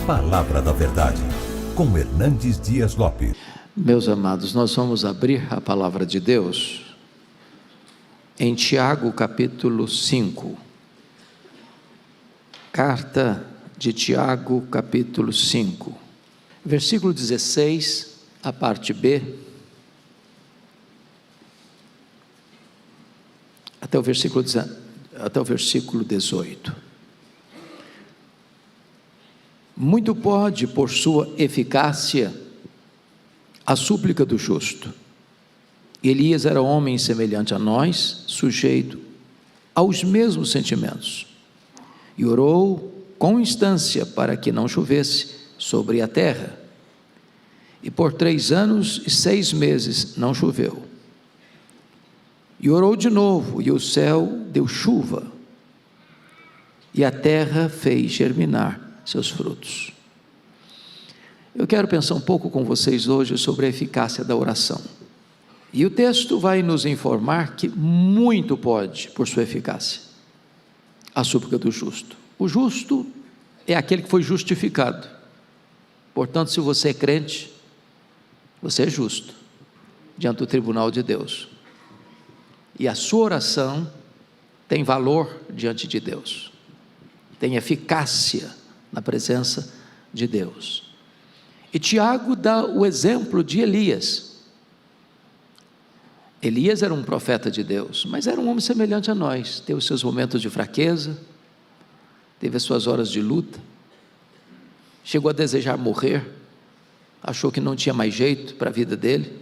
Palavra da Verdade, com Hernandes Dias Lopes. Meus amados, nós vamos abrir a palavra de Deus em Tiago capítulo 5. Carta de Tiago capítulo 5, versículo 16, a parte B, até o versículo 18. Muito pode, por sua eficácia, a súplica do justo. Elias era homem semelhante a nós, sujeito aos mesmos sentimentos, e orou com instância para que não chovesse sobre a terra. E por 3 anos e 6 meses não choveu. E orou de novo, e o céu deu chuva, e a terra fez germinar seus frutos. Eu quero pensar um pouco com vocês hoje sobre a eficácia da oração. E o texto vai nos informar que muito pode, por sua eficácia, a súplica do justo. O justo é aquele que foi justificado. Portanto, se você é crente, você é justo diante do tribunal de Deus. E a sua oração tem valor diante de Deus, tem eficácia na presença de Deus. E Tiago dá o exemplo de Elias. Elias era um profeta de Deus, mas era um homem semelhante a nós, teve os seus momentos de fraqueza, teve as suas horas de luta, chegou a desejar morrer, achou que não tinha mais jeito para a vida dele,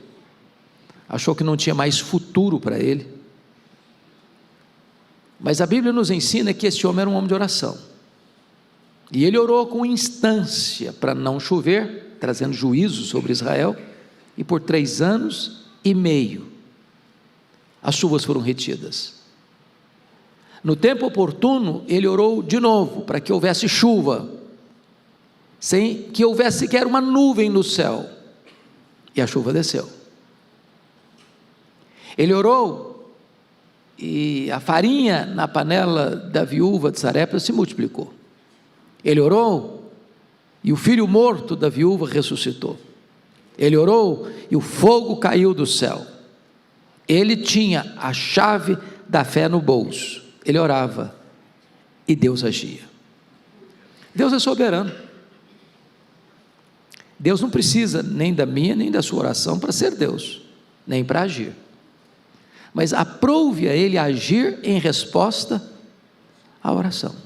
achou que não tinha mais futuro para ele. Mas a Bíblia nos ensina que esse homem era um homem de oração, e ele orou com instância para não chover, trazendo juízo sobre Israel, e por 3 anos e meio as chuvas foram retidas. No tempo oportuno ele orou de novo para que houvesse chuva, sem que houvesse sequer uma nuvem no céu, e a chuva desceu. Ele orou e a farinha na panela da viúva de Sarepta se multiplicou. Ele orou e o filho morto da viúva ressuscitou. Ele orou e o fogo caiu do céu. Ele tinha a chave da fé no bolso. Ele orava e Deus agia. Deus é soberano. Deus não precisa nem da minha nem da sua oração para ser Deus, nem para agir. Mas aprove a Ele agir em resposta à oração.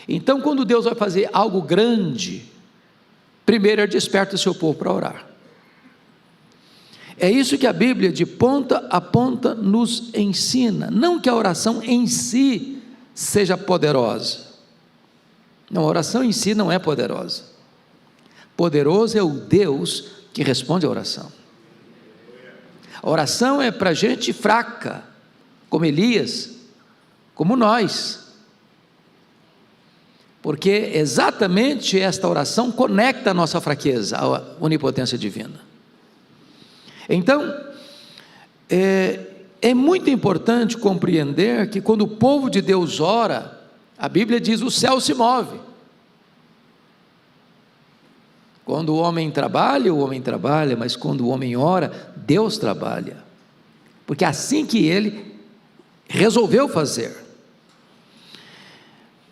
Então, quando Deus vai fazer algo grande, primeiro Ele desperta o seu povo para orar. É isso que a Bíblia, de ponta a ponta, nos ensina. Não que a oração em si seja poderosa. Não, a oração em si não é poderosa. Poderoso é o Deus que responde à oração. A oração é para gente fraca, como Elias, como nós. Porque exatamente esta oração conecta a nossa fraqueza à onipotência divina. Então, é muito importante compreender que quando o povo de Deus ora, a Bíblia diz: o céu se move. Quando o homem trabalha, mas quando o homem ora, Deus trabalha. Porque é assim que ele resolveu fazer.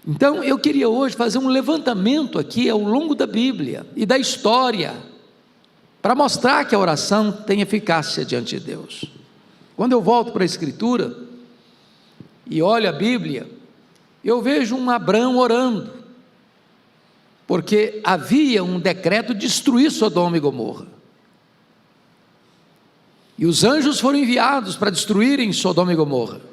Então, eu queria hoje fazer um levantamento aqui ao longo da Bíblia e da história, para mostrar que a oração tem eficácia diante de Deus. Quando eu volto para a Escritura e olho a Bíblia, eu vejo um Abrão orando, porque havia um decreto de destruir Sodoma e Gomorra, e os anjos foram enviados para destruírem Sodoma e Gomorra.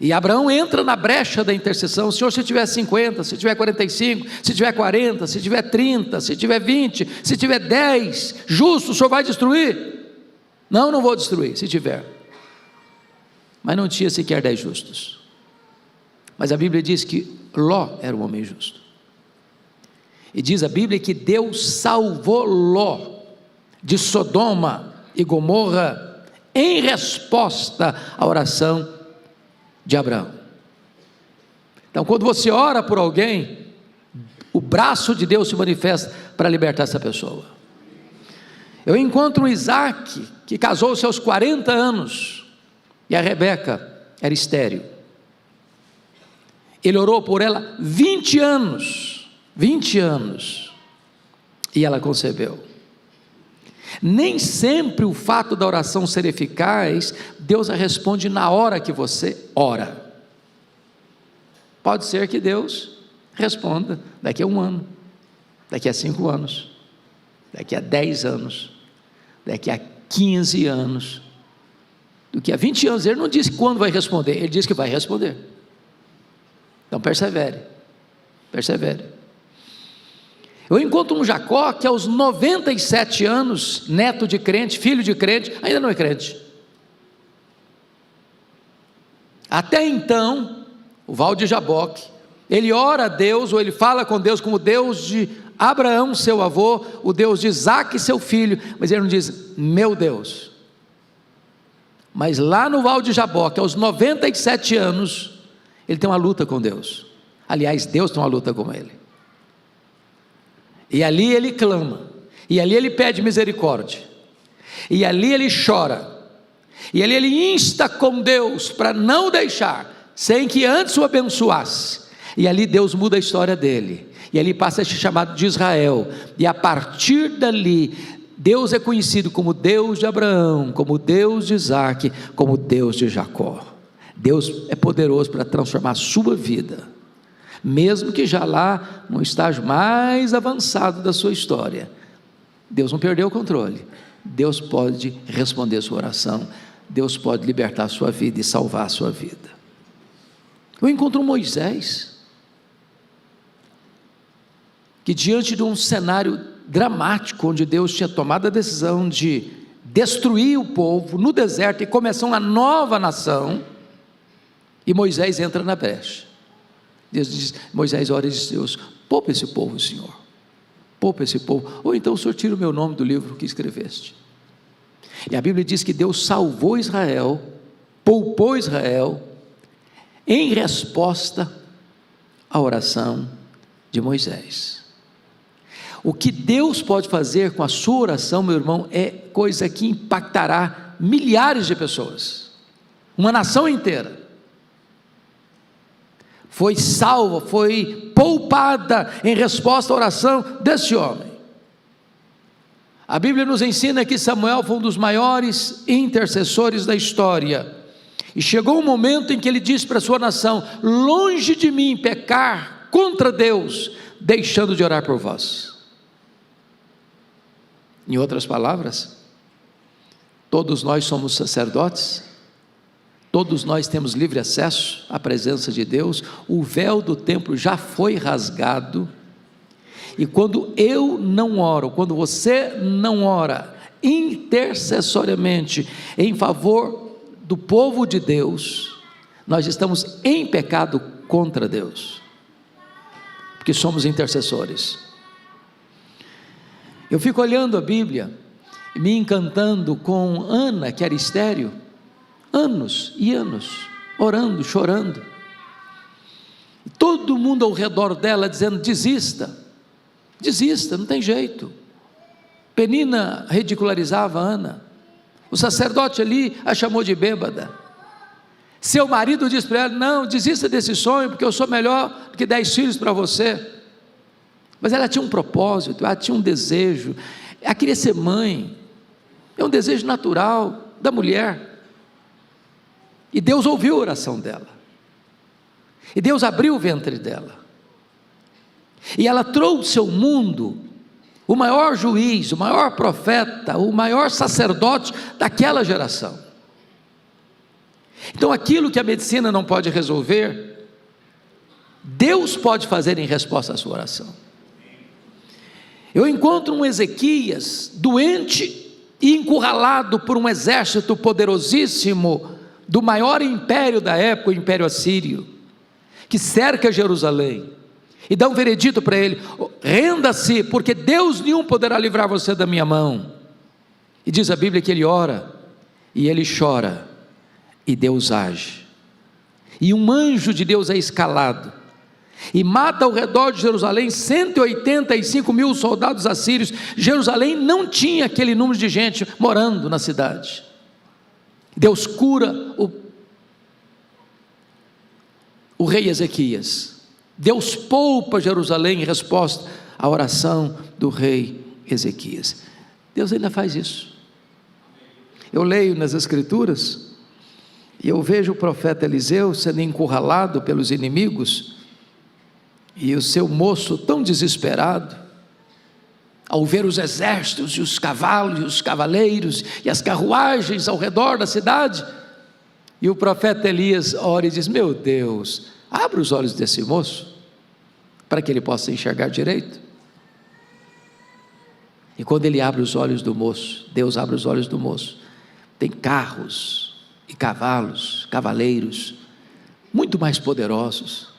E Abraão entra na brecha da intercessão: Senhor, se tiver 50, se tiver 45, se tiver 40, se tiver 30, se tiver 20, se tiver 10, justo, o Senhor vai destruir? Não, não vou destruir, se tiver. Mas não tinha sequer 10 justos. Mas a Bíblia diz que Ló era um homem justo. E diz a Bíblia que Deus salvou Ló de Sodoma e Gomorra em resposta à oração de Abraão. Então, quando você ora por alguém, braço de Deus se manifesta para libertar essa pessoa. Eu encontro um Isaac, que casou-se aos 40 anos, e a Rebeca era estéril. Ele orou por ela 20 anos, e ela concebeu. Nem sempre o fato da oração ser eficaz, Deus a responde na hora que você ora. Pode ser que Deus responda daqui a 1 ano, daqui a 5 anos, daqui a 10 anos, daqui a 15 anos, daqui a 20 anos. Ele não disse quando vai responder, ele disse que vai responder. Então persevere. Eu encontro um Jacó que aos 97 anos, neto de crente, filho de crente, ainda não é crente. Até então, o Val de Jaboque, ele ora a Deus, ou ele fala com Deus como Deus de Abraão, seu avô, o Deus de Isaque, seu filho, mas ele não diz, meu Deus. Mas lá no Val de Jaboque, aos 97 anos, ele tem uma luta com Deus. Aliás, Deus tem uma luta com ele. E ali ele clama, e ali ele pede misericórdia, e ali ele chora, e ali ele insta com Deus para não deixar, sem que antes o abençoasse. E ali Deus muda a história dele, e ali passa a ser chamado de Israel, e a partir dali, Deus é conhecido como Deus de Abraão, como Deus de Isaque, como Deus de Jacó. Deus é poderoso para transformar a sua vida, mesmo que já lá no estágio mais avançado da sua história. Deus não perdeu o controle. Deus pode responder a sua oração, Deus pode libertar a sua vida e salvar a sua vida. Eu encontro Moisés, que diante de um cenário dramático, onde Deus tinha tomado a decisão de destruir o povo no deserto e começar uma nova nação, e Moisés entra na brecha. Deus diz, Moisés ora e diz, Deus, poupa esse povo, Senhor, poupa esse povo, ou então o Senhor tira o meu nome do livro que escreveste. E a Bíblia diz que Deus salvou Israel, poupou Israel, em resposta à oração de Moisés. O que Deus pode fazer com a sua oração, meu irmão, é coisa que impactará milhares de pessoas, uma nação inteira. Foi salva, foi poupada em resposta à oração desse homem. A Bíblia nos ensina que Samuel foi um dos maiores intercessores da história, e chegou um momento em que ele disse para a sua nação, longe de mim pecar contra Deus, deixando de orar por vós. Em outras palavras, todos nós somos sacerdotes, todos nós temos livre acesso à presença de Deus, o véu do templo já foi rasgado, e quando eu não oro, quando você não ora intercessoriamente em favor do povo de Deus, nós estamos em pecado contra Deus, porque somos intercessores. Eu fico olhando a Bíblia, me encantando com Ana, que era estéril, anos e anos, orando, chorando, todo mundo ao redor dela dizendo, desista, não tem jeito. Penina ridicularizava Ana, o sacerdote ali a chamou de bêbada, seu marido disse para ela, não, desista desse sonho, porque eu sou melhor do que 10 filhos para você. Mas ela tinha um propósito, ela tinha um desejo, ela queria ser mãe, é um desejo natural da mulher. E Deus ouviu a oração dela, e Deus abriu o ventre dela, e ela trouxe ao mundo o maior juiz, o maior profeta, o maior sacerdote daquela geração. Então aquilo que a medicina não pode resolver, Deus pode fazer em resposta à sua oração. Eu encontro um Ezequias doente e encurralado por um exército poderosíssimo do maior império da época, o Império Assírio, que cerca Jerusalém, e dá um veredito para ele, renda-se, porque Deus nenhum poderá livrar você da minha mão. E diz a Bíblia que ele ora, e ele chora, e Deus age, e um anjo de Deus é escalado, e mata ao redor de Jerusalém 185 mil soldados assírios. Jerusalém não tinha aquele número de gente morando na cidade. Deus cura o rei Ezequias. Deus poupa Jerusalém em resposta à oração do rei Ezequias. Deus ainda faz isso. Eu leio nas Escrituras e eu vejo o profeta Eliseu sendo encurralado pelos inimigos, e o seu moço tão desesperado, ao ver os exércitos e os cavalos e os cavaleiros e as carruagens ao redor da cidade, e o profeta Elias ora e diz: meu Deus, abre os olhos desse moço, para que ele possa enxergar direito. E quando ele abre os olhos do moço, Deus abre os olhos do moço, tem carros e cavalos, cavaleiros, muito mais poderosos.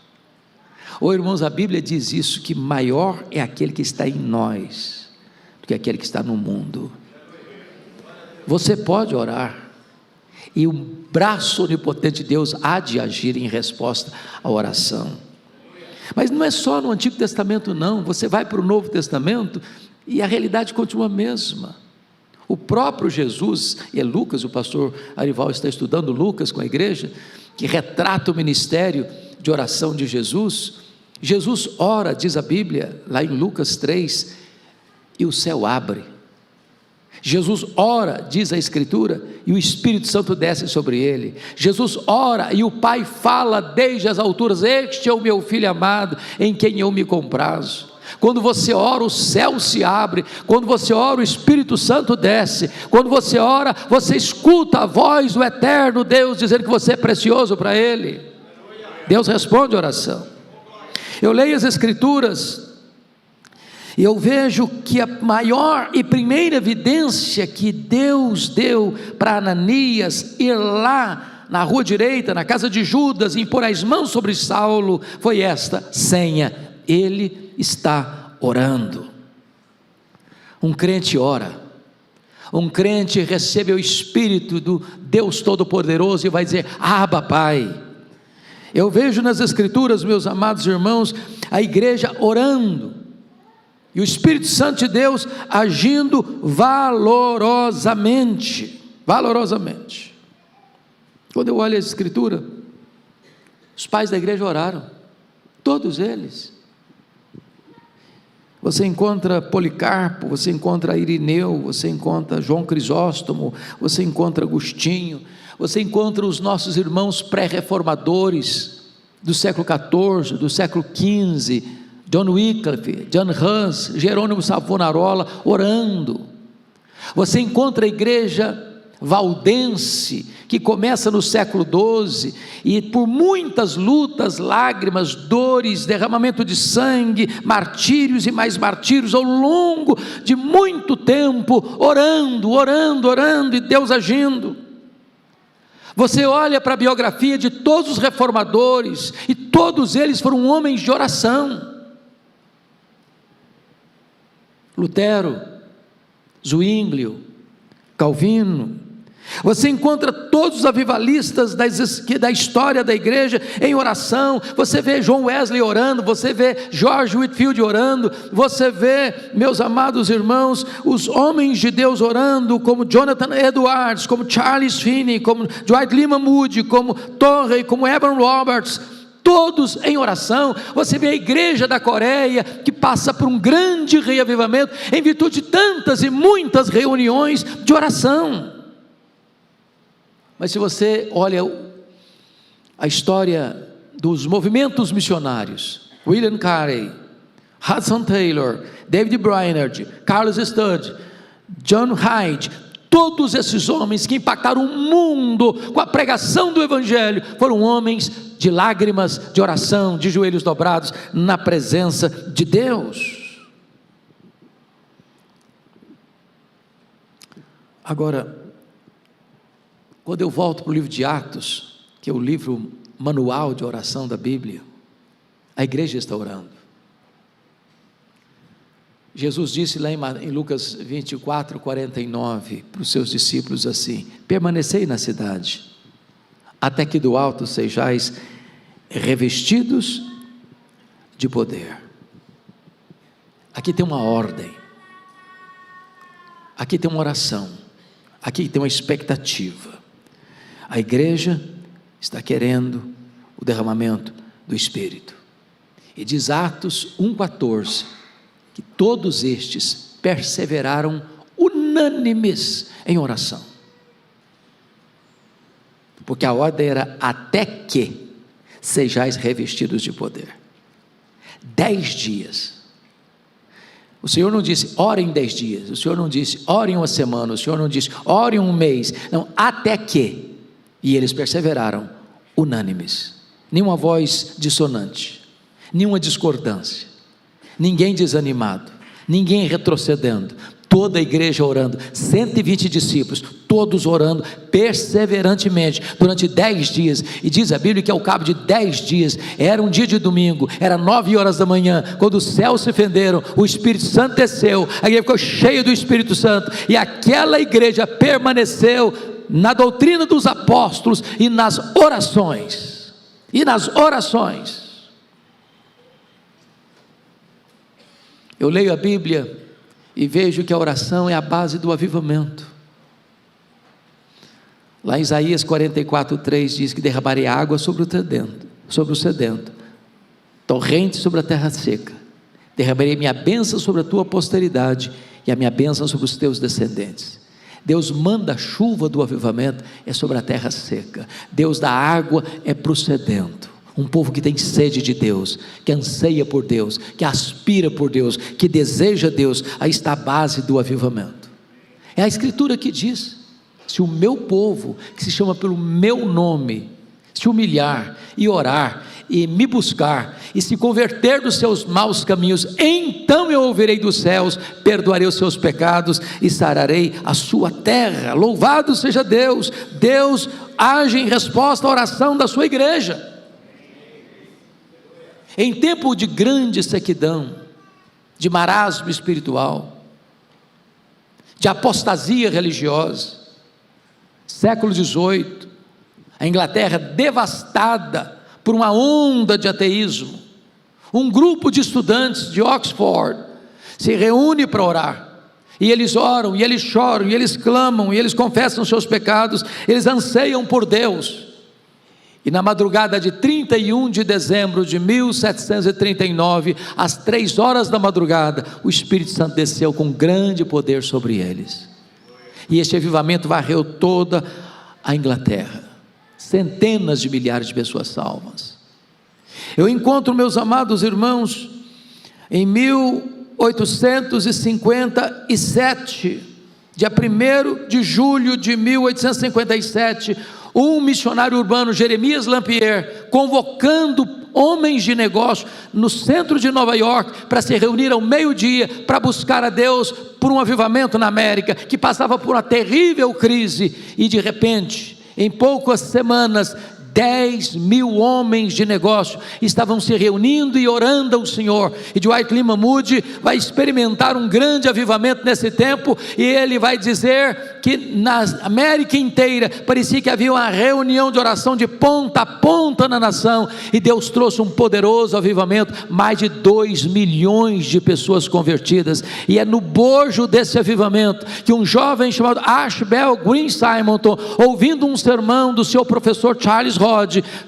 Oh, irmãos, a Bíblia diz isso, que maior é aquele que está em nós, do que aquele que está no mundo. Você pode orar, e o braço onipotente de Deus há de agir em resposta à oração. Mas não é só no Antigo Testamento não, você vai para o Novo Testamento, e a realidade continua a mesma. O próprio Jesus, e é Lucas, o pastor Arival está estudando Lucas com a igreja, que retrata o ministério de oração de Jesus. Jesus ora, diz a Bíblia, lá em Lucas 3, e o céu abre. Jesus ora, diz a Escritura, e o Espírito Santo desce sobre ele. Jesus ora, e o Pai fala desde as alturas: este é o meu Filho amado, em quem eu me comprazo. Quando você ora, o céu se abre. Quando você ora, o Espírito Santo desce. Quando você ora, você escuta a voz do eterno Deus dizendo que você é precioso para Ele. Deus responde a oração. Eu leio as Escrituras e eu vejo que a maior e primeira evidência que Deus deu para Ananias ir lá na rua direita, na casa de Judas, e impor as mãos sobre Saulo, foi esta senha: ele está orando. Um crente ora, um crente recebe o Espírito do Deus Todo-Poderoso e vai dizer: Abba, Pai. Eu vejo nas Escrituras, meus amados irmãos, a igreja orando, e o Espírito Santo de Deus agindo valorosamente. Quando eu olho a Escritura, os pais da igreja oraram, todos eles. Você encontra Policarpo, você encontra Irineu, você encontra João Crisóstomo, você encontra Agostinho, você encontra os nossos irmãos pré-reformadores do século XIV, do século XV, John Wycliffe, John Hus, Jerônimo Savonarola orando. Você encontra a igreja valdense, que começa no século XII, e por muitas lutas, lágrimas, dores, derramamento de sangue, martírios e mais martírios, ao longo de muito tempo, orando, e Deus agindo. Você olha para a biografia de todos os reformadores, e todos eles foram homens de oração. Lutero, Zwinglio, Calvino. Você encontra todos os avivalistas da história da igreja em oração. Você vê John Wesley orando, você vê George Whitefield orando, você vê, meus amados irmãos, os homens de Deus orando, como Jonathan Edwards, como Charles Finney, como Dwight Lyman Moody, como Torrey, como Evan Roberts, todos em oração. Você vê a igreja da Coreia, que passa por um grande reavivamento, em virtude de tantas e muitas reuniões de oração. Mas se você olha a história dos movimentos missionários, William Carey, Hudson Taylor, David Brainerd, Carlos Studd, John Hyde, todos esses homens que impactaram o mundo com a pregação do Evangelho, foram homens de lágrimas, de oração, de joelhos dobrados, na presença de Deus. Agora, quando eu volto para o livro de Atos, que é o livro manual de oração da Bíblia, a igreja está orando. Jesus disse lá em Lucas 24, 49, para os seus discípulos assim: permanecei na cidade, até que do alto sejais revestidos de poder. Aqui tem uma ordem, aqui tem uma oração, aqui tem uma expectativa. A igreja está querendo o derramamento do Espírito. E diz Atos 1,14, que todos estes perseveraram unânimes em oração. Porque a ordem era até que sejais revestidos de poder. 10 dias. O Senhor não disse, orem 10 dias. O Senhor não disse, orem uma semana. O Senhor não disse, orem um mês. Não, até que. E eles perseveraram, unânimes. Nenhuma voz dissonante, nenhuma discordância, ninguém desanimado, ninguém retrocedendo. Toda a igreja orando, 120 discípulos, todos orando perseverantemente, durante 10 dias, e diz a Bíblia que ao cabo de 10 dias, era um dia de domingo, era 9 horas da manhã, quando os céus se fenderam, o Espírito Santo desceu, a igreja ficou cheia do Espírito Santo, e aquela igreja permaneceu na doutrina dos apóstolos, e nas orações, eu leio a Bíblia, e vejo que a oração é a base do avivamento. Lá em Isaías 44:3 diz que derramarei água sobre o sedento, torrente sobre a terra seca, derramarei minha bênção sobre a tua posteridade, e a minha bênção sobre os teus descendentes. Deus manda a chuva do avivamento, é sobre a terra seca. Deus dá água, é para o sedento. Um povo que tem sede de Deus, que anseia por Deus, que aspira por Deus, que deseja Deus, aí está a base do avivamento. É a Escritura que diz, se o meu povo, que se chama pelo meu nome, se humilhar e orar, e me buscar, e se converter dos seus maus caminhos, então eu ouvirei dos céus, perdoarei os seus pecados, e sararei a sua terra. Louvado seja Deus. Deus age em resposta à oração da sua igreja. Em tempo de grande sequidão, de marasmo espiritual, de apostasia religiosa, século XVIII, a Inglaterra devastada por uma onda de ateísmo, um grupo de estudantes de Oxford se reúne para orar, e eles oram, e eles choram, e eles clamam, e eles confessam seus pecados, eles anseiam por Deus. E na madrugada de 31 de dezembro de 1739, às 3 horas da madrugada, o Espírito Santo desceu com grande poder sobre eles. E este avivamento varreu toda a Inglaterra. Centenas de milhares de pessoas salvas. Eu encontro, meus amados irmãos, em 1857, dia 1º de julho de 1857, um missionário urbano, Jeremias Lampier, convocando homens de negócio no centro de Nova York, para se reunir ao meio-dia, para buscar a Deus por um avivamento na América, que passava por uma terrível crise, e de repente, em poucas semanas, 10.000 homens de negócio estavam se reunindo e orando ao Senhor. E Dwight Lyman Moody vai experimentar um grande avivamento nesse tempo, e ele vai dizer que na América inteira parecia que havia uma reunião de oração de ponta a ponta na nação, e Deus trouxe um poderoso avivamento, mais de 2 milhões de pessoas convertidas. E é no bojo desse avivamento que um jovem chamado Ashbel Green Simonton, ouvindo um sermão do seu professor Charles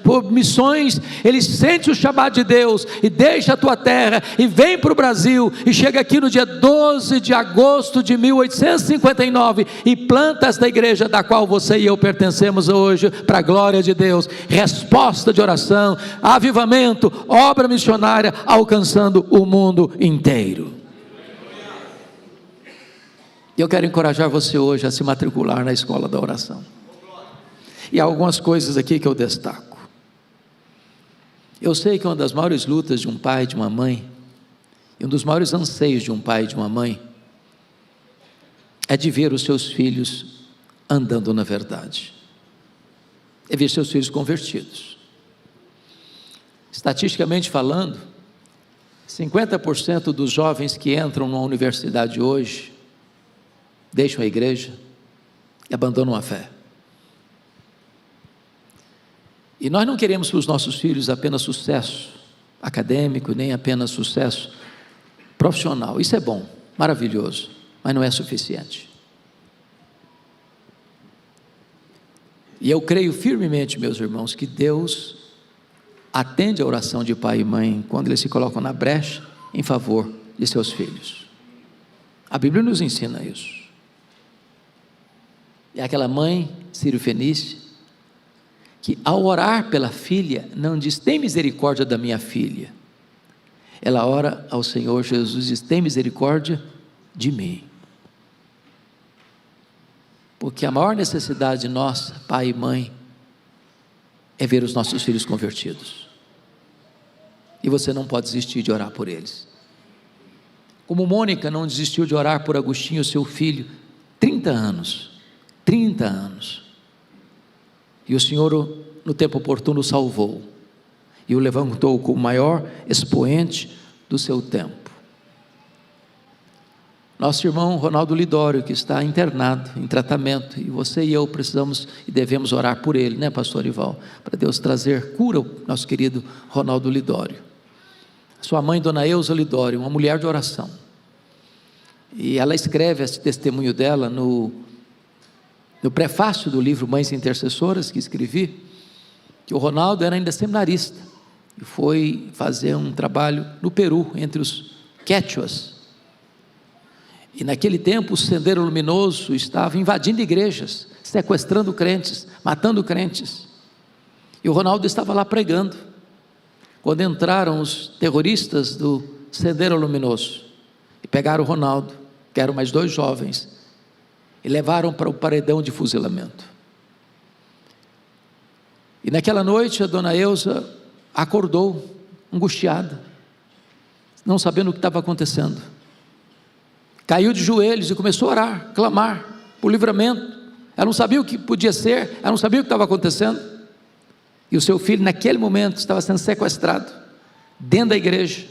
por missões, ele sente o chamado de Deus, e deixa a tua terra, e vem para o Brasil, e chega aqui no dia 12 de agosto de 1859, e planta esta igreja, da qual você e eu pertencemos hoje, para a glória de Deus. Resposta de oração, avivamento, obra missionária, alcançando o mundo inteiro. Eu quero encorajar você hoje a se matricular na escola da oração. E há algumas coisas aqui que eu destaco. Eu sei que uma das maiores lutas de um pai e de uma mãe, e um dos maiores anseios de um pai e de uma mãe, é de ver os seus filhos andando na verdade, é ver seus filhos convertidos. Estatisticamente falando, 50% dos jovens que entram numa universidade hoje, deixam a igreja e abandonam a fé. E nós não queremos para os nossos filhos apenas sucesso, acadêmico, nem apenas sucesso profissional. Isso é bom, maravilhoso, mas não é suficiente. E eu creio firmemente, meus irmãos, que Deus atende a oração de pai e mãe quando eles se colocam na brecha em favor de seus filhos. A Bíblia nos ensina isso. É aquela mãe sírio-fenícia que, ao orar pela filha, não diz: tem misericórdia da minha filha. Ela ora ao Senhor Jesus e diz: tem misericórdia de mim. Porque a maior necessidade nossa, pai e mãe, é ver os nossos filhos convertidos. E você não pode desistir de orar por eles. Como Mônica não desistiu de orar por Agostinho, seu filho, 30 anos. 30 anos. E o Senhor, no tempo oportuno, o salvou. E o levantou como o maior expoente do seu tempo. Nosso irmão Ronaldo Lidório, que está internado, em tratamento, e você e eu precisamos e devemos orar por ele, né, pastor Ival? Para Deus trazer cura ao nosso querido Ronaldo Lidório. Sua mãe, dona Eusa Lidório, uma mulher de oração. E ela escreve esse testemunho dela no prefácio do livro Mães Intercessoras, que escrevi, que o Ronaldo era ainda seminarista, e foi fazer um trabalho no Peru, entre os quechuas. E naquele tempo o Sendeiro Luminoso estava invadindo igrejas, sequestrando crentes, matando crentes. E o Ronaldo estava lá pregando, quando entraram os terroristas do Sendeiro Luminoso, e pegaram o Ronaldo, que eram mais 2 jovens, e levaram para o paredão de fuzilamento. E naquela noite a dona Eusa acordou, angustiada, não sabendo o que estava acontecendo. Caiu de joelhos e começou a orar, clamar por livramento. Ela não sabia o que podia ser, ela não sabia o que estava acontecendo. E o seu filho, naquele momento, estava sendo sequestrado, dentro da igreja,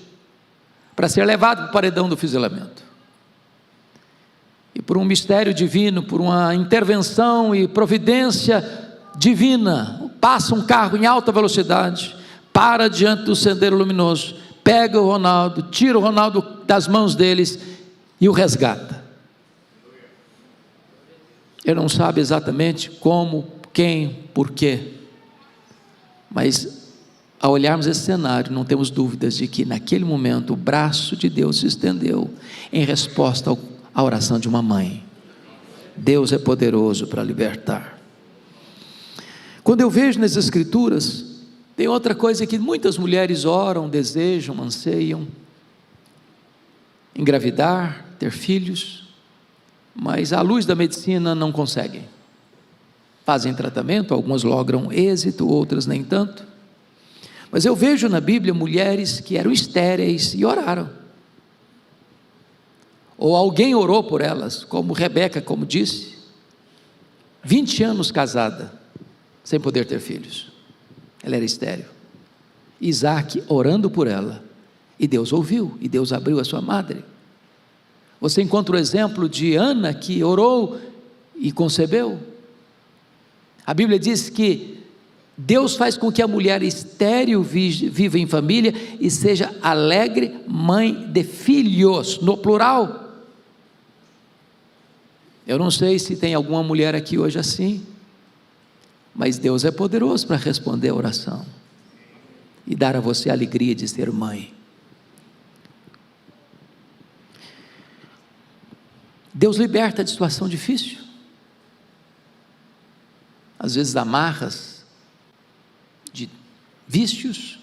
para ser levado para o paredão do fuzilamento. E por um mistério divino, por uma intervenção e providência divina, passa um carro em alta velocidade, para diante do Sendeiro Luminoso, pega o Ronaldo, tira o Ronaldo das mãos deles e o resgata. Ele não sabe exatamente como, quem, porquê, mas ao olharmos esse cenário, não temos dúvidas de que naquele momento o braço de Deus se estendeu em resposta à oração de uma mãe. Deus é poderoso para libertar. Quando eu vejo nas Escrituras, tem outra coisa que muitas mulheres oram, desejam, anseiam: engravidar, ter filhos, mas à luz da medicina não conseguem. Fazem tratamento, algumas logram êxito, outras nem tanto. Mas eu vejo na Bíblia mulheres que eram estéreis e oraram. Ou alguém orou por elas, como Rebeca, como disse, 20 anos casada, sem poder ter filhos. Ela era estéril. Isaac orando por ela, e Deus ouviu, e Deus abriu a sua madre. Você encontra o exemplo de Ana, que orou e concebeu. A Bíblia diz que Deus faz com que a mulher estéril viva em família e seja alegre mãe de filhos, no plural. Eu não sei se tem alguma mulher aqui hoje assim, mas Deus é poderoso para responder a oração e dar a você a alegria de ser mãe. Deus liberta de situação difícil, às vezes amarras de vícios,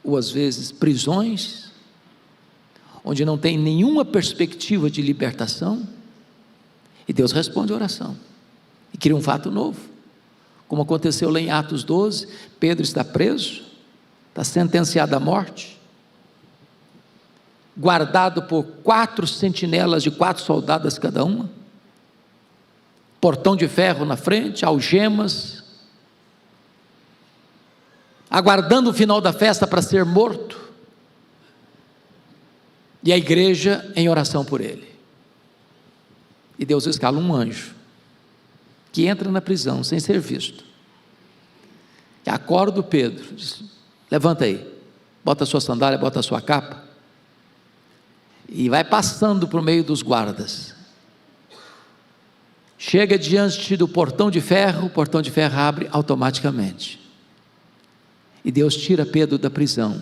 ou às vezes prisões, onde não tem nenhuma perspectiva de libertação, e Deus responde a oração, e cria um fato novo, como aconteceu lá em Atos 12, Pedro está preso, está sentenciado à morte, guardado por 4 sentinelas de 4 soldadas cada uma, portão de ferro na frente, algemas, aguardando o final da festa para ser morto, e a igreja em oração por ele. E Deus escala um anjo, que entra na prisão sem ser visto, que acorda o Pedro, diz: levanta aí, bota a sua sandália, bota a sua capa, e vai passando por meio dos guardas. Chega diante do portão de ferro, o portão de ferro abre automaticamente. E Deus tira Pedro da prisão.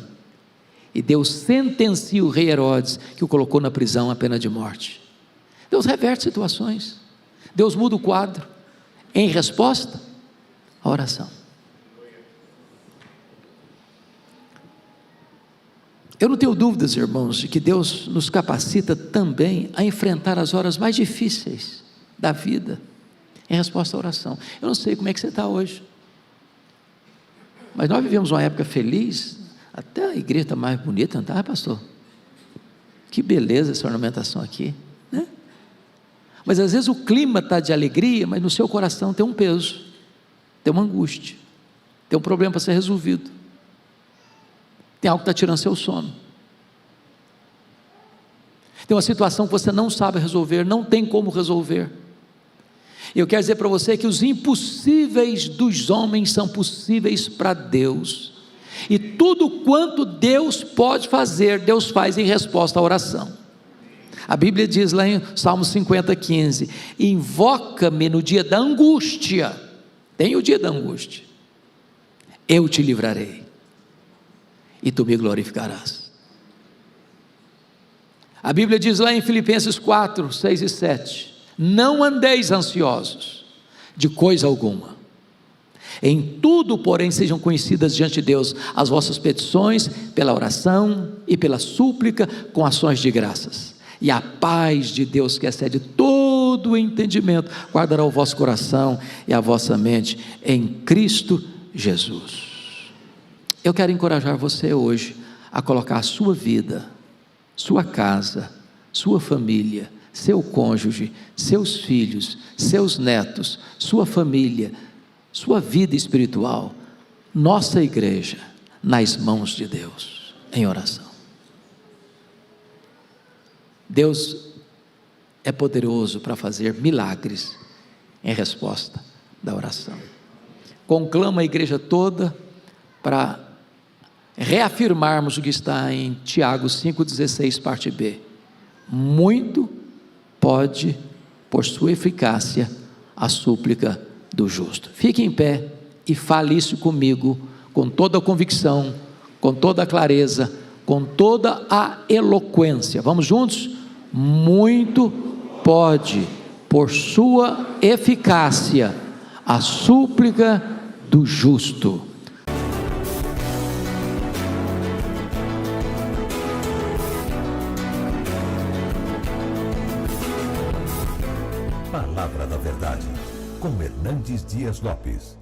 E Deus sentencia o rei Herodes, que o colocou na prisão, a pena de morte. Deus reverte situações. Deus muda o quadro. Em resposta, a oração. Eu não tenho dúvidas, irmãos, de que Deus nos capacita também a enfrentar as horas mais difíceis da vida, em resposta à oração. Eu não sei como é que você está hoje, mas nós vivemos uma época feliz, até a igreja está mais bonita, não está, pastor? Que beleza essa ornamentação aqui, né? Mas às vezes o clima está de alegria, mas no seu coração tem um peso, tem uma angústia, tem um problema para ser resolvido, tem algo que está tirando seu sono, tem uma situação que você não sabe resolver, não tem como resolver. Eu quero dizer para você que os impossíveis dos homens são possíveis para Deus, e tudo quanto Deus pode fazer, Deus faz em resposta à oração. A Bíblia diz lá em Salmo 50:15: invoca-me no dia da angústia. Tem o dia da angústia, eu te livrarei, e tu me glorificarás. A Bíblia diz lá em Filipenses 4:6 e 7: não andeis ansiosos de coisa alguma, em tudo, porém, sejam conhecidas diante de Deus as vossas petições, pela oração e pela súplica, com ações de graças, e a paz de Deus, que excede todo o entendimento, guardará o vosso coração e a vossa mente em Cristo Jesus. Eu quero encorajar você hoje a colocar a sua vida, sua casa, sua família, seu cônjuge, seus filhos, seus netos, sua família, sua vida espiritual, nossa igreja, nas mãos de Deus, em oração. Deus é poderoso para fazer milagres em resposta da oração. Conclama a igreja toda para reafirmarmos o que está em Tiago 5,16, parte B. Muito pode, por sua eficácia, a súplica do justo. Fique em pé e fale isso comigo, com toda a convicção, com toda a clareza, com toda a eloquência. Vamos juntos? Muito pode, por sua eficácia, a súplica do justo. Palavra da Verdade, com Hernandes Dias Lopes.